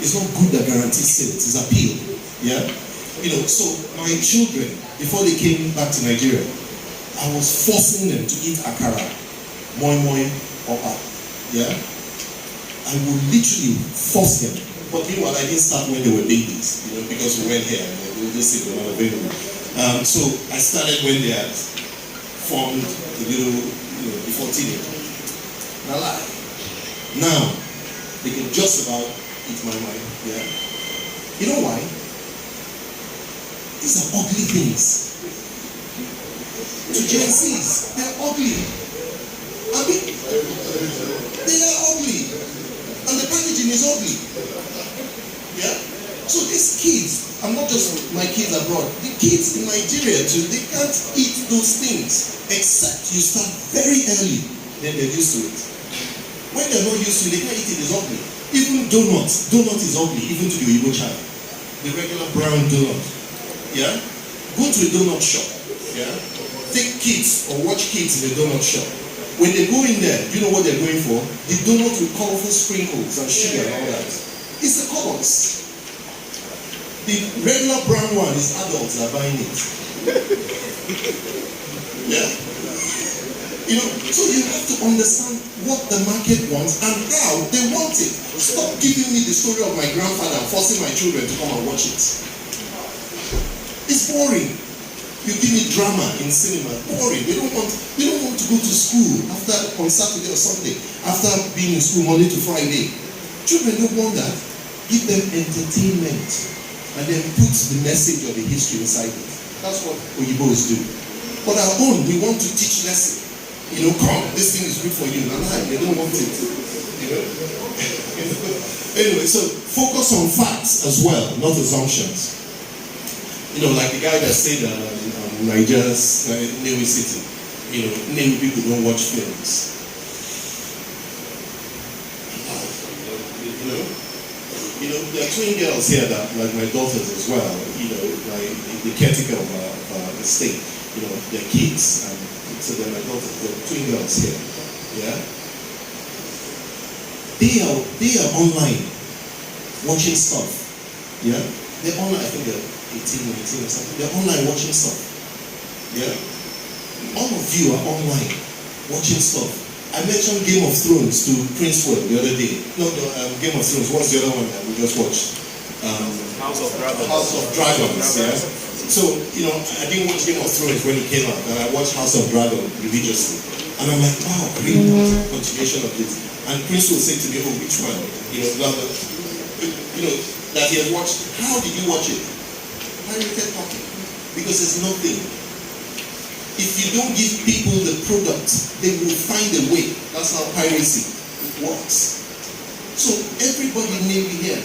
It's not good that guarantees sales, it's appeal. Yeah? So my children, before they came back to Nigeria, I was forcing them to eat akara, moi moi, opa. Yeah? I would literally force them. But meanwhile, I didn't start when they were babies, because we went here and we just say they were not available. So I started when they had formed the little, before teenage. Now, they can just about eat my mind. Yeah. You know why? These are ugly things. To Gen Zs, they're ugly. They are ugly. And the packaging is ugly. Yeah? So these kids, I'm not just my kids abroad, the kids in Nigeria too, they can't eat those things except you start very early, then they're used to it. When they're not used to it, they can't eat it, it's ugly. Even donut is ugly, even to the Igbo child. The regular brown donut. Yeah? Go to a donut shop. Yeah? Take kids or watch kids in a donut shop. When they go in there, do you know what they're going for? The donut with colorful sprinkles and sugar and all that. It's the colors. The regular brown one is adults that are buying it. Yeah? So you have to understand what the market wants and how they want it. Stop giving me the story of my grandfather and forcing my children to come and watch it. It's boring. You give me drama in cinema, boring. They don't want to go to school on Saturday or Sunday after being in school Monday to Friday. Children don't want that. Give them entertainment and then put the message or the history inside it. That's what Oyibos do. But our own, we want to teach lesson. Come, this thing is good for you. They don't want it. Anyway, so focus on facts as well, not assumptions. Like the guy that said Nigeria's Nnewi City. Nnewi people don't watch films. There are twin girls here that, like my daughters as well, the caretaker of the state, their kids, and so they're my daughters, they're twin girls here, yeah? They are online, watching stuff, yeah? They're online, I think they're 18, 19 or something, they're online watching stuff, yeah? All of you are online, watching stuff. I mentioned Game of Thrones to Prince Will the other day. No, Game of Thrones. What's the other one that we just watched? House of Dragons. House of Dragons, yeah. So, I didn't watch Game of Thrones when it came out, and I watched House of Dragons religiously. And I'm like, wow, great continuation of this. And Prince Will say to me, oh, which one? Blah, blah. That he has watched. How did you watch it? Pirated copy. Because there's nothing. If you don't give people the product, they will find a way. That's how piracy works. So everybody maybe here,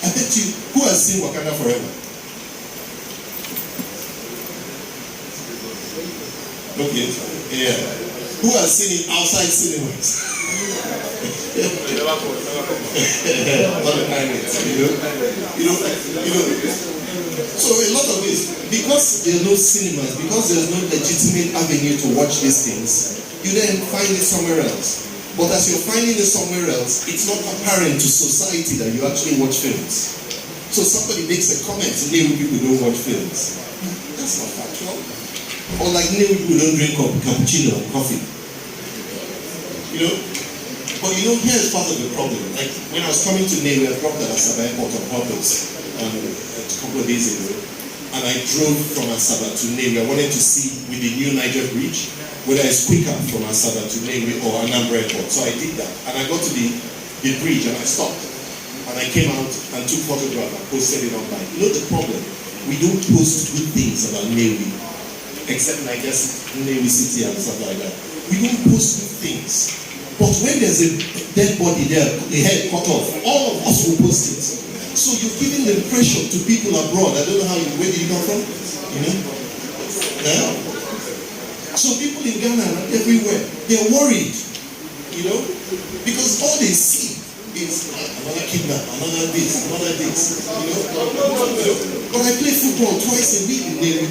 I bet you, who has seen Wakanda Forever? Okay, yeah. Who has seen it outside cinemas? Not the pirates, So a lot of this, because there are no cinemas, because there is no legitimate avenue to watch these things, you then find it somewhere else. But as you're finding it somewhere else, it's not apparent to society that you actually watch films. So somebody makes a comment, Nnewi people don't watch films. That's not factual. Or like Nnewi people don't drink cappuccino or coffee. But here's part of the problem. Like when I was coming to Nnewi, I dropped at Asaba Airport on purpose a couple of days ago, and I drove from Asaba to Nnewi. I wanted to see with the new Niger Bridge whether it's quicker from Asaba to Nnewi or Anambra Airport. So I did that, and I got to the bridge and I stopped, and I came out and took photographs and posted it online. The problem? We don't post good things about Nnewi, except I guess Nnewi City and stuff like that. We don't post good things. But when there's a dead body there, the head cut off, all of us will post it. So you're giving the pressure to people abroad. I don't know where did you come from? Yeah? So people in Ghana and everywhere, they're worried, because all they see is another kidnap, another this. But I play football twice a week in Nnewi.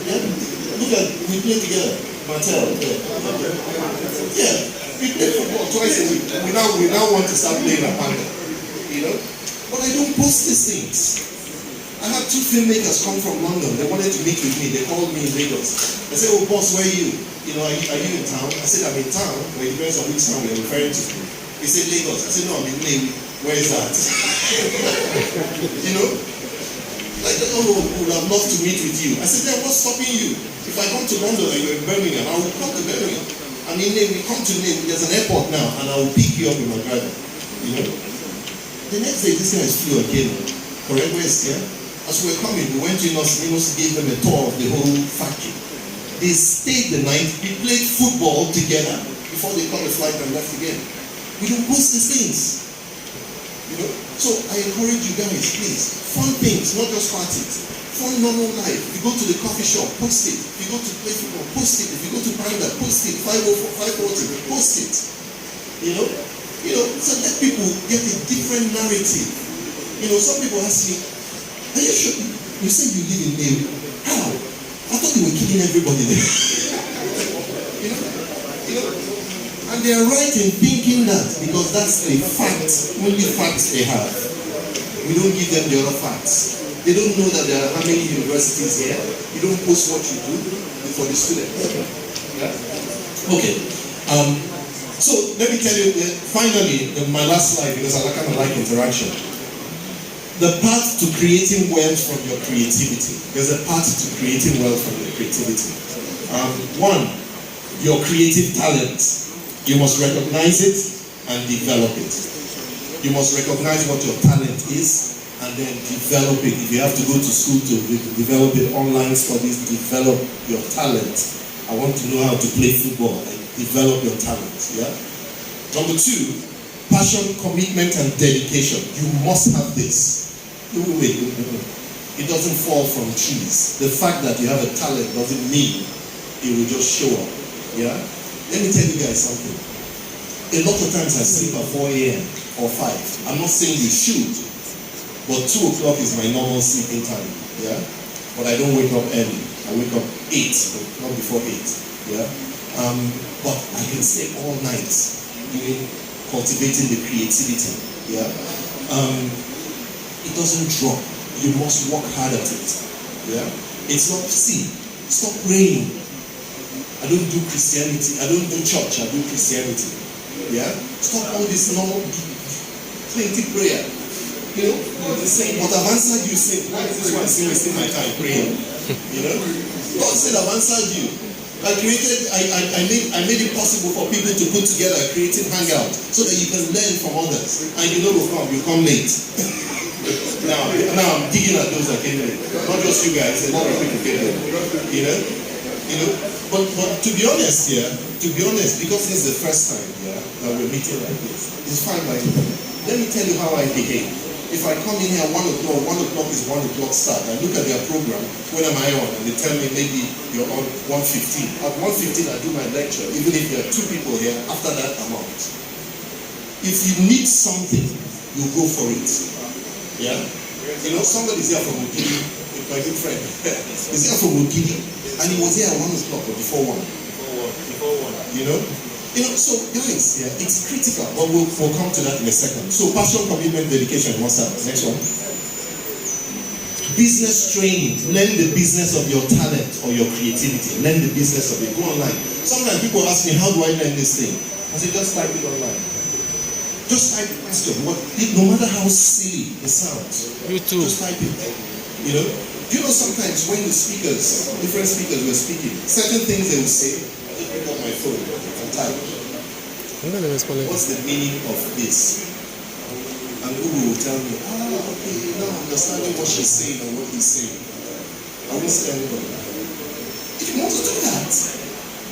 Yeah? Look at, we play together, Martel. Yeah, we play football twice a week. We now want to start playing a panda, But I don't post these things. I had 2 filmmakers come from London. They wanted to meet with me. They called me in Lagos. I said, oh boss, where are you? Are you in town? I said, I'm in town. But it depends on which town we're referring to. He said, Lagos. I said, no, I'm in Nnewi. Where is that? Like, oh, would have loved to meet with you. I said, then what's stopping you? If I come to London and you're in Birmingham, I will come to Birmingham. I mean, we come to Nnewi. There's an airport now, and I will pick you up with my driver. The next day, this guy flew again. Correct? Where's here? As we were coming, we went to Inos, gave them a tour of the whole factory. They stayed the night, we played football together before they caught the flight and left again. We don't post these things. So I encourage you guys, please, fun things, not just parties. Fun normal life. If you go to the coffee shop, post it. If you go to play football, post it. If you go to Panda, post it. 504, 540, post it. So let people get a different narrative. Some people ask me, are you sure? You say you live in Nnewi. How? I thought you were killing everybody there. And they are right in thinking that, because that's the fact, only facts they have. We don't give them the other facts. They don't know that there are how many universities here. You don't post what you do for the students. Yeah? Okay. So let me tell you, finally, my last slide, because I kind of like interaction. The path to creating wealth from your creativity. There's a path to creating wealth from your creativity. One, your creative talent. You must recognize it and develop it. You must recognize what your talent is and then develop it. If you have to go to school to develop it, online studies, develop your talent. I want to know how to play football and develop your talent. Yeah. Number 2, passion, commitment, and dedication. You must have this. Wait. It doesn't fall from trees. The fact that you have a talent doesn't mean it will just show up. Yeah? Let me tell you guys something. A lot of times I sleep at 4 a.m. or 5. I'm not saying you should, but 2 o'clock is my normal sleeping time. Yeah? But I don't wake up early. I wake up 8, but not before 8. Yeah? But I can stay all night doing, cultivating the creativity. Yeah? It doesn't drop. You must work hard at it. Yeah? It's not, stop praying. I don't do Christianity. I don't do church. I do Christianity. Yeah? Stop all this normal plenty prayer. You know, the same. But I've answered you. Say, why is this one still wasting my time praying? You know? God said I've answered you. I made it possible for people to put together a creative hangout so that you can learn from others. And you know you come late. Now I'm digging at those that came in. Not just you guys, a lot of people came in. You know? But to be honest here, because this is the first time that we're meeting like this, it's fine by me. Let me tell you how I behave. If I come in here 1 o'clock is 1 o'clock start. I look at their program, when am I on? And they tell me maybe you're on 1:15. At 1:15 I do my lecture, even if there are 2 people here, after that I'm out. If you need something, you go for it. Yeah? You know, somebody's here from Mukili, my good friend. He's here from Mukili, and he was here at 1 o'clock or before 1. Before one. You know, so guys, yeah, it's critical, but we'll come to that in a second. So passion, commitment, dedication, what's that? Next one. Business training. Learn the business of your talent or your creativity. Learn the business of it. Go online. Sometimes people ask me, how do I learn this thing? I say, just type it online. Just type the question. No matter how silly it sounds, YouTube. just type it. You know? You know, sometimes when the different speakers were speaking, certain things they will say, I just pick up my phone and type. What's the meaning of this? And Google will tell me, okay, now I'm understanding what she's saying or what he's saying. I won't say anybody. If you want to do that,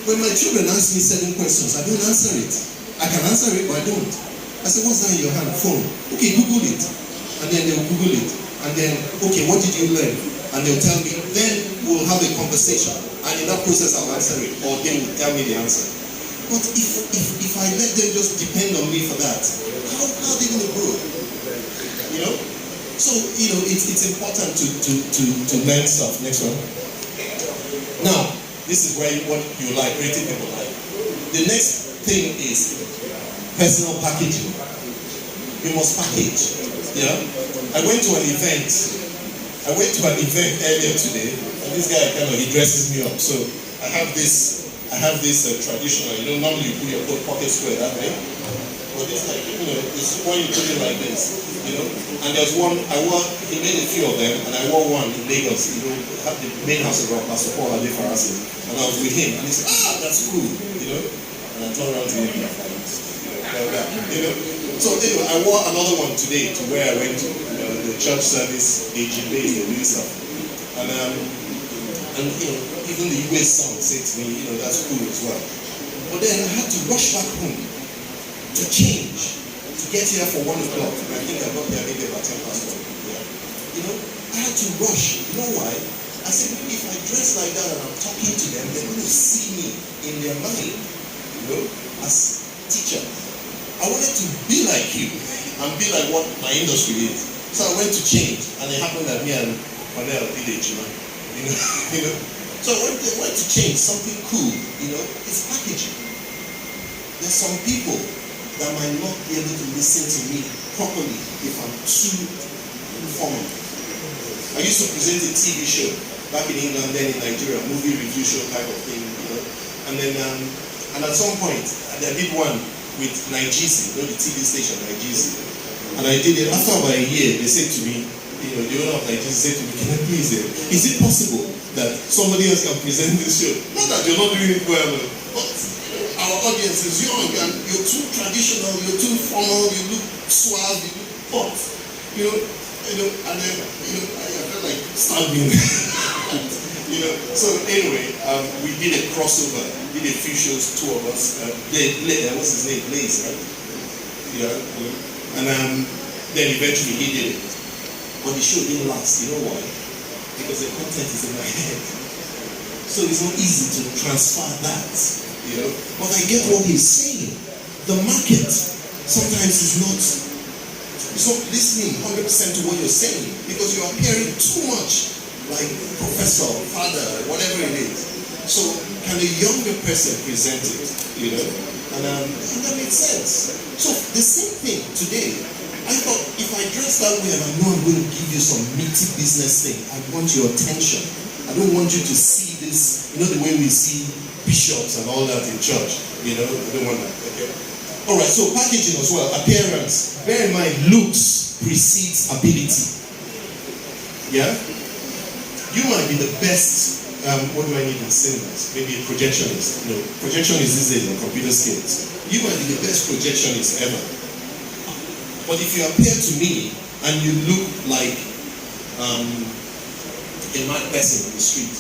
when my children ask me certain questions, I don't answer it. I can answer it, but I don't. I say, what's that in your hand? Phone. Okay, Google it. And then they'll Google it. And then, okay, what did you learn? And they'll tell me. Then we'll have a conversation. And in that process, I'll answer it. Or they will tell me the answer. But if I let them just depend on me for that, how are they going to grow? You know? So, you know, it's important to learn stuff. Next one. Now, this is what you like, creative people like. The next thing is personal packaging. You must package. Yeah? I went to an event earlier today, and this guy he dresses me up. So I have this traditional, you know, normally you put your pocket square that way. But this like, you know, it's when you put it like this, you know. And there's one, he made a few of them, and I wore one in Lagos, you know, at the main house of rock, Pastor Paul Ade Farasi. And I was with him, and he said, that's cool, you know. And I turned around to him, you know. So anyway, I wore another one today to where I went to, the church service, AGB, the new stuff. And you know, even the US song said to me, you know, that's cool as well. But then I had to rush back home to change, to get here for 1 o'clock. And I think I got there maybe about 10 past 1. Yeah. You know, I had to rush. You know why? I said, maybe if I dress like that and I'm talking to them, they're going to see me in their mind, you know, as teacher. I wanted to be like you and be like what my industry is. So I went to change, and it happened that me and Cornell did it, you know. So I went to change something cool, you know. It's packaging. There's some people that might not be able to listen to me properly if I'm too informal. I used to present a TV show back in England, then in Nigeria, movie review show type of thing, you know. And then, and at some point, I did one with Nigeria, you know, the TV station Nigeria. And I did it. After about a year, they said to me, you know, the owner of Nigeria said to me, can I please, is it possible that somebody else can present this show? Not that you're not doing it well, but our audience is young and you're too traditional, you're too formal, you look suave, you look hot. You know, and then, I felt like stabbing. So anyway, we did a crossover, did a few shows, two of us. What's his name? Blaze, right? And then eventually he did it. But the show didn't last. You know why? Because the content is in my head. So it's not easy to transfer that, But I get what he's saying. The market sometimes is not listening 100% to what you're saying because you're appearing too much like professor, father, whatever it is. So can a younger person present it, And that makes sense. So the same thing today. I thought if I dress that way and I know I'm going to give you some meaty business thing, I want your attention. I don't want you to see this, the way we see bishops and all that in church. I don't want that. Okay. All right. So packaging as well, appearance. Bear in mind, looks precedes ability. Yeah. You might be the best. What do I need in cinemas? Maybe a projectionist. Projectionist these days on computer skills. You might be the best projectionist ever. But if you appear to me and you look like a mad person on the street,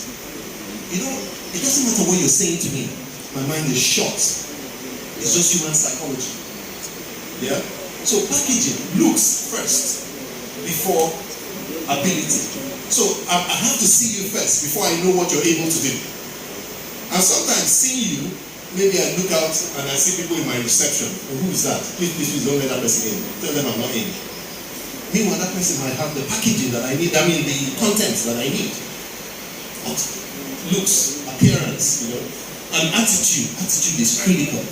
it doesn't matter what you're saying to me. My mind is short. It's just human psychology. Yeah? So packaging looks first before ability. So I have to see you first before I know what you're able to do. And sometimes seeing you, maybe I look out and I see people in my reception. Oh, who is that? Please don't let that person in. Tell them I'm not in. Meanwhile, that person might have the packaging that I need. The content that I need. But looks, appearance, and attitude. Attitude is critical.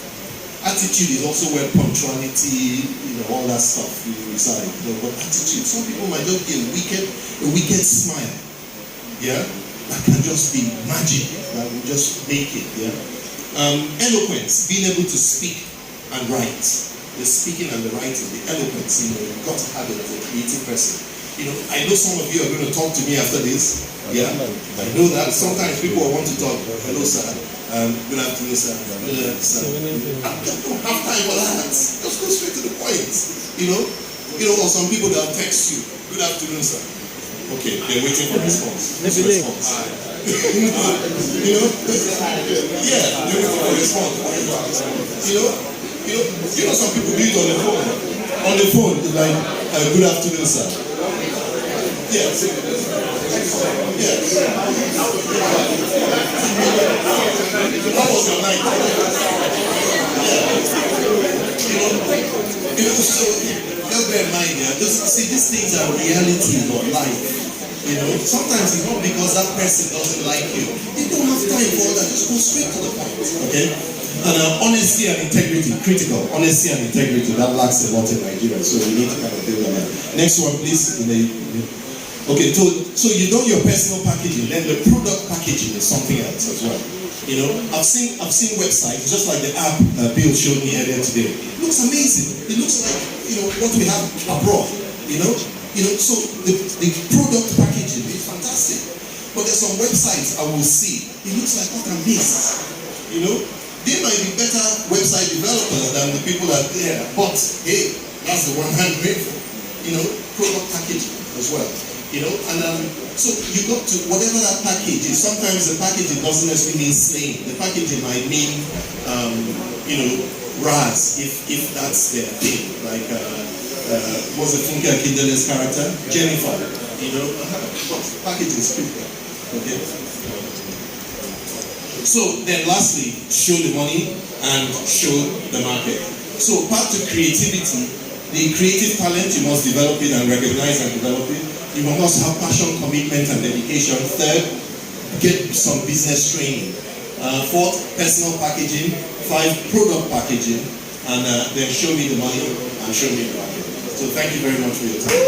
Attitude is also where punctuality, all that stuff reside. But attitude, some people might just be a wicked smile. Yeah? That can just be magic. That will just make it. Yeah? Eloquence, being able to speak and write. The speaking and the writing, the eloquence, you've got to have it as a creative person. I know some of you are going to talk to me after this. Yeah, I know that. Sometimes people want to talk. Hello, sir. Good afternoon, sir. Sir. I don't have time for that. Just go straight to the point. Or some people that text you. Good afternoon, sir. Okay, they're waiting for response. What's the response? Yeah, they're waiting for response. Some people do it on the phone. On the phone, like, good afternoon, sir. Yeah. Yeah. How was your night? Yeah. So just bear in mind, these things are reality of life. Sometimes it's not because that person doesn't like you. They don't have time for all that. Just go straight to the point. Okay? And honesty and integrity, critical. Honesty and integrity, that lacks a lot in Nigeria. So we need to kind of build on that. Next one, please. Okay, so you know your personal packaging, then the product packaging is something else as well. I've seen websites, just like the app Bill showed me earlier today. It looks amazing. It looks like what we have abroad. So the product packaging is fantastic. But there's some websites I will see. It looks like what I missed. They might be better website developers than the people that are there. But hey, that's the one I'm grateful. Product packaging as well. So you got to whatever that package is. Sometimes the packaging doesn't necessarily mean slaying. The packaging might mean Raz, if that's their thing. Like what's the Funke Akindele's character? Jennifer. Packaging is critical. Okay. So then lastly, show the money and show the market. So part to creativity, the creative talent, you must develop it and recognize and develop it. You must have passion, commitment, and dedication. Third, get some business training. Fourth, personal packaging. 5, product packaging. And then show me the money and show me the market. So thank you very much for your time.